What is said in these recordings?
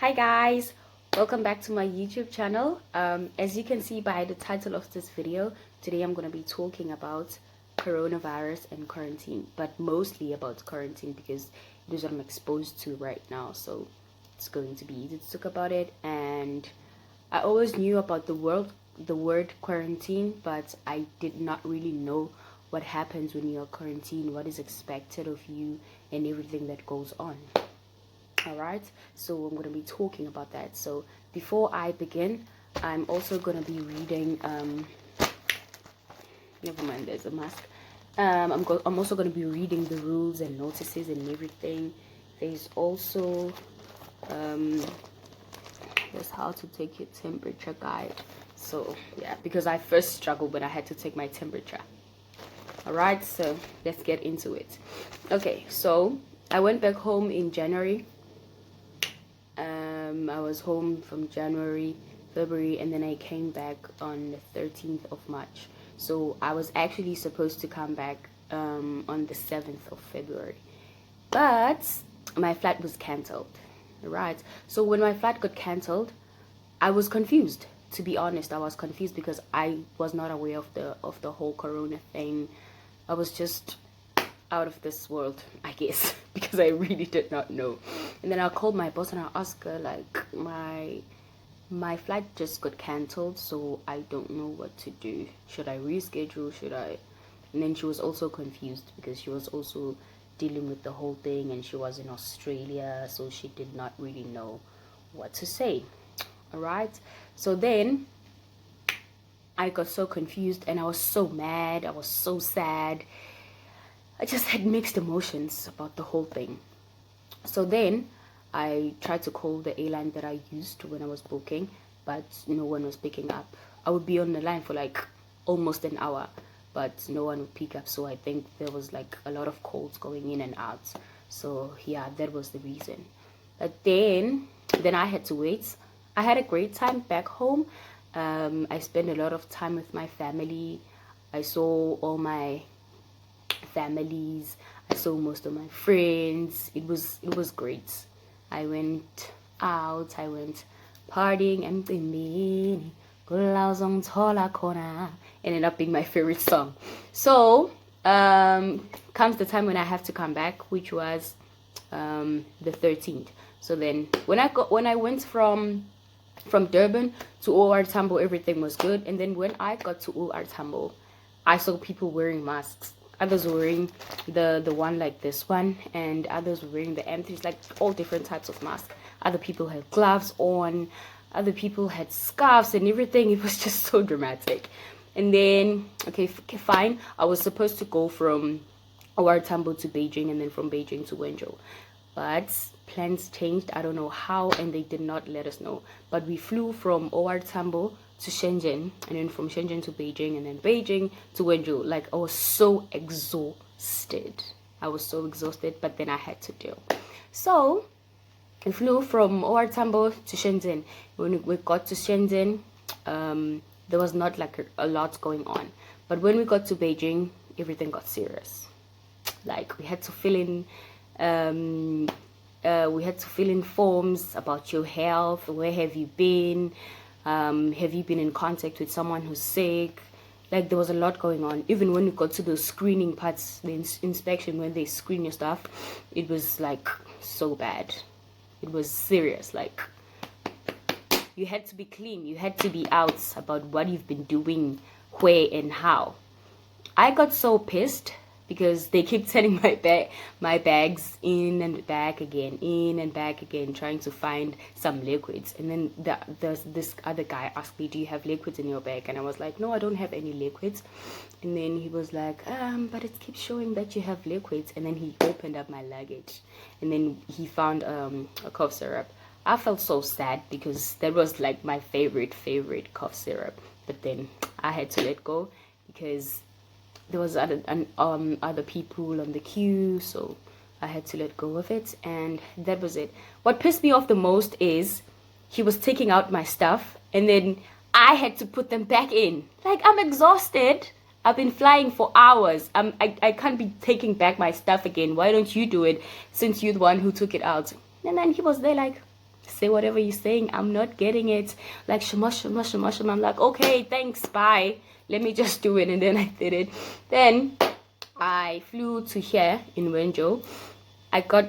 Hi guys, welcome back to my YouTube channel. As you can see by the title of this video, today I'm going to be talking about coronavirus and quarantine, but mostly about quarantine because it is what I'm exposed to right now, so it's going to be easy to talk about it. And I always knew about the word quarantine, but I did not really know what happens when you're quarantined, what is expected of you, and everything that goes on. Alright, so I'm going to be talking about that. So before I begin, I'm also going to be reading never mind, there's a mask. I'm also going to be reading the rules and notices and everything. There's also there's how to take your temperature guide. So yeah, because I first struggled when I had to take my temperature. Alright, so let's get into it. Okay, so I went back home in January. I was home from January, February, and then I came back on the 13th of March. So I was actually supposed to come back on the 7th of February. But my flight was cancelled. Right. So when my flight got cancelled, I was confused. To be honest, I was confused because I was not aware of the whole corona thing. I was just out of this world, I guess, because I really did not know. And then I called my boss and I asked her, like, my flight just got cancelled, so I don't know what to do. Should I reschedule? Should I? And then she was also confused because she was also dealing with the whole thing, and she was in Australia, so she did not really know what to say. All right, so then I got so confused and I was so mad, I was so sad. I just had mixed emotions about the whole thing. So then I tried to call the airline that I used when I was booking, but no one was picking up. I would be on the line for like almost an hour, but no one would pick up. So I think there was like a lot of calls going in and out. So yeah, that was the reason. But then I had to wait. I had a great time back home. I spent a lot of time with my family. I saw all my families. I saw most of my friends. It was great. I went out. I went partying. Ended up being my favorite song. So comes the time when I have to come back, which was the 13th. So then when I went from Durban to OR Tambo, everything was good. And then when I got to OR Tambo, I saw people wearing masks. Others were wearing the one like this one, and others were wearing the M3s, like all different types of masks. Other people had gloves on, other people had scarves and everything. It was just so dramatic. And then, okay, fine. I was supposed to go from OR Tambo to Beijing, and then from Beijing to Wenzhou. But plans changed. I don't know how, and they did not let us know. But we flew from OR Tambo to Shenzhen, and then from Shenzhen to Beijing, and then Beijing to Wenzhou. Like, I was so exhausted. But then I had to deal. So we flew from OR Tambo to Shenzhen. When we got to Shenzhen, there was not like a lot going on. But when we got to Beijing, everything got serious. Like, we had to fill in forms about your health. Where have you been? Have you been in contact with someone who's sick? Like, there was a lot going on. Even when we got to those screening parts, the inspection, when they screen your stuff, it was like so bad. It was serious. Like, you had to be clean. You had to be out about what you've been doing, where and how. I got so pissed because they keep sending my bags in and back again, trying to find some liquids. And then this other guy asked me, do you have liquids in your bag? And I was like, no, I don't have any liquids. And then he was like, but it keeps showing that you have liquids. And then he opened up my luggage, and then he found a cough syrup. I felt so sad because that was like my favorite cough syrup. But then I had to let go because there was other people on the queue, so I had to let go of it, and that was it. What pissed me off the most is he was taking out my stuff, and then I had to put them back in. Like, I'm exhausted. I've been flying for hours. I can't be taking back my stuff again. Why don't you do it, since you're the one who took it out? And then he was there like, say whatever you're saying, I'm not getting it. Like, shama, shama, shama, shama. I'm like, okay, thanks, bye. Let me just do it. And then I did it. Then I flew to here in Wenjo. I got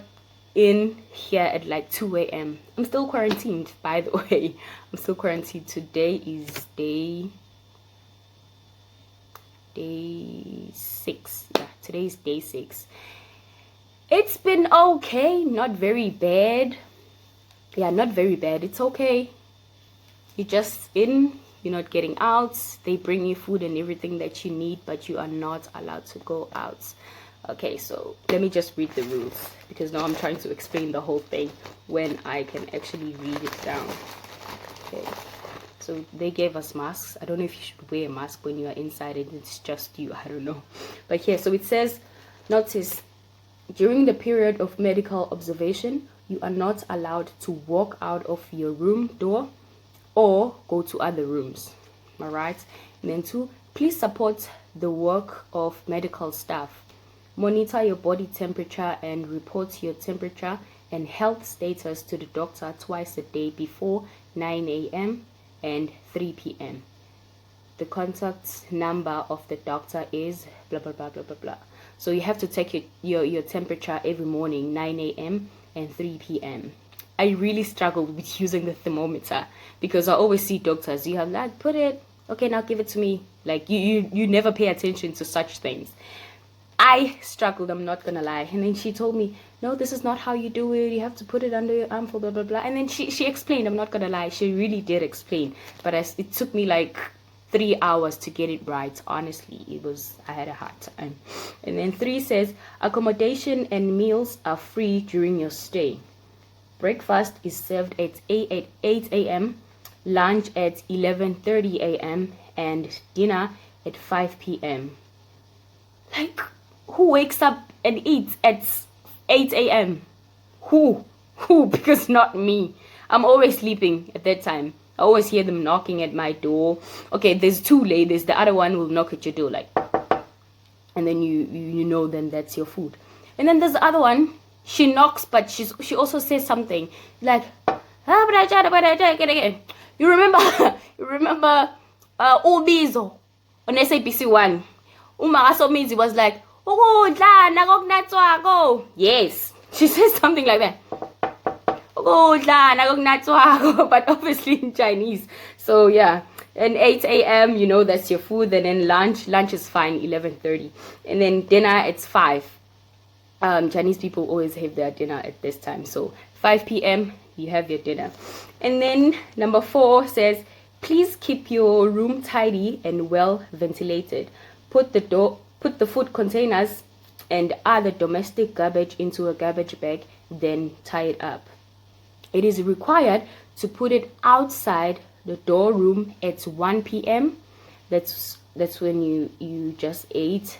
in here at like 2 a.m. I'm still quarantined, by the way. I'm still quarantined. Today is day 6. Yeah, today is day 6. It's been okay, not very bad. Yeah, not very bad. It's okay. You're just in, you're not getting out. They bring you food and everything that you need, but you are not allowed to go out. Okay, so let me just read the rules, because now I'm trying to explain the whole thing when I can actually read it down. Okay, so they gave us masks. I don't know if you should wear a mask when you are inside and it's just you. I don't know. But here, so it says, notice, during the period of medical observation, you are not allowed to walk out of your room door or go to other rooms. All right. And then 2, please support the work of medical staff. Monitor your body temperature and report your temperature and health status to the doctor twice a day before 9 a.m. and 3 p.m. The contact number of the doctor is blah, blah, blah, blah, blah, blah. So you have to take your temperature every morning, 9 a.m. and 3 p.m. I really struggled with using the thermometer, because I always see doctors, you have like, put it, okay, now give it to me. Like you never pay attention to such things. I struggled, I'm not gonna lie. And then she told me, no, this is not how you do it. You have to put it under your arm for blah, blah, blah. And then she explained, I'm not gonna lie. She really did explain. But it took me like 3 hours to get it right. Honestly, I had a hard time. And then 3 says, accommodation and meals are free during your stay. Breakfast is served at 8 a.m., lunch at 11:30 a.m., and dinner at 5 p.m. Like, who wakes up and eats at 8 a.m.? Who? Because not me. I'm always sleeping at that time. I always hear them knocking at my door. Okay, there's 2 ladies. The other one will knock at your door like, and then you know then that's your food. And then there's the other one. She knocks, but she also says something like, you remember Ubizo on SABC 1. Umagasomizi was like, yes, she says something like that. But obviously in Chinese. So yeah, and 8 a.m. you know that's your food. And then lunch is fine, 11:30, and then dinner it's 5. Chinese people always have their dinner at this time, so 5 p.m. you have your dinner. And then number 4 says, please keep your room tidy and well ventilated. Put the food containers and other domestic garbage into a garbage bag, then tie it up. It is required to put it outside the door room at 1 p.m. That's when you just ate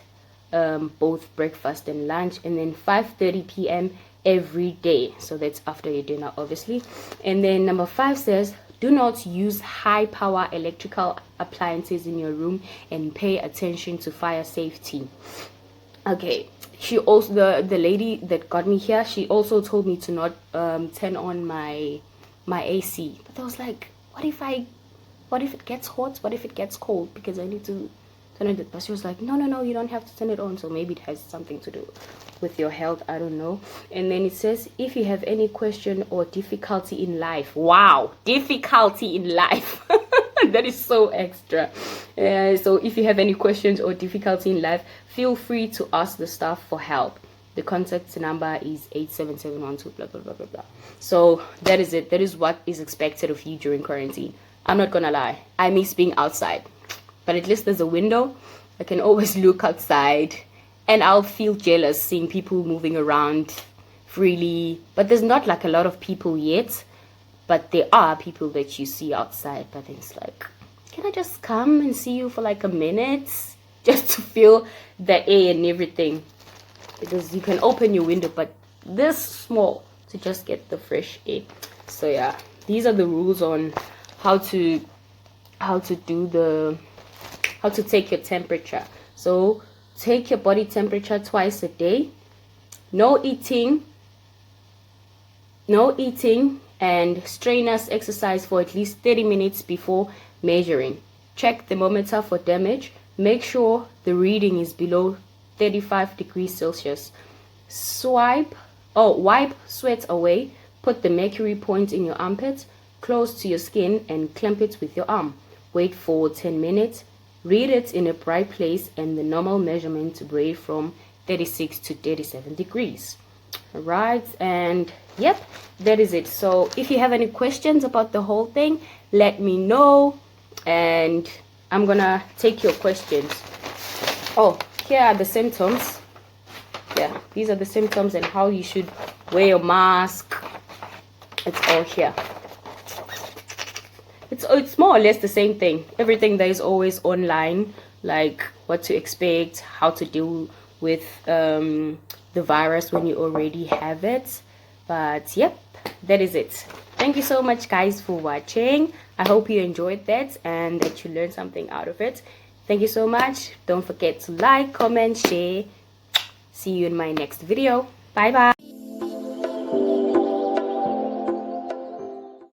both breakfast and lunch, and then 5:30 p.m. every day. So that's after your dinner, obviously. And then number 5 says, do not use high power electrical appliances in your room and pay attention to fire safety. Okay, she also, the lady that got me here, she also told me to not turn on my AC. But I was like, what if it gets hot? What if it gets cold? Because I need to turn it. But she was like, no, you don't have to turn it on. So maybe it has something to do with your health, I don't know. And then it says, if you have any question or difficulty in life. Wow, difficulty in life. That is so extra. So if you have any questions or difficulty in life, feel free to ask the staff for help. The contact number is 87712 blah blah blah blah blah. So that is it. That is what is expected of you during quarantine. I'm not gonna lie, I miss being outside, but at least there's a window. I can always look outside, and I'll feel jealous seeing people moving around freely. But there's not like a lot of people yet, but there are people that you see outside. But then it's like, can I just come and see you for like a minute just to feel the air and everything? Because you can open your window, but this small to just get the fresh air. So yeah, these are the rules on how to take your temperature. So take your body temperature twice a day. No eating and strenuous exercise for at least 30 minutes before measuring. Check thermometer for damage. Make sure the reading is below 35 degrees Celsius. Wipe sweat away. Put the mercury point in your armpit, close to your skin, and clamp it with your arm. Wait for 10 minutes. Read it in a bright place and the normal measurement to vary from 36 to 37 degrees. Alright, and yep, that is it. So if you have any questions about the whole thing, let me know and I'm gonna take your questions. Oh, here are the symptoms. Yeah, these are the symptoms and how you should wear your mask. It's all here. It's more or less the same thing. Everything that is always online, like what to expect, how to deal with the virus when you already have it. But yep, that is it. Thank you so much guys for watching. I hope you enjoyed that and that you learned something out of it. Thank you so much. Don't forget to like, comment, share. See you in my next video. Bye bye.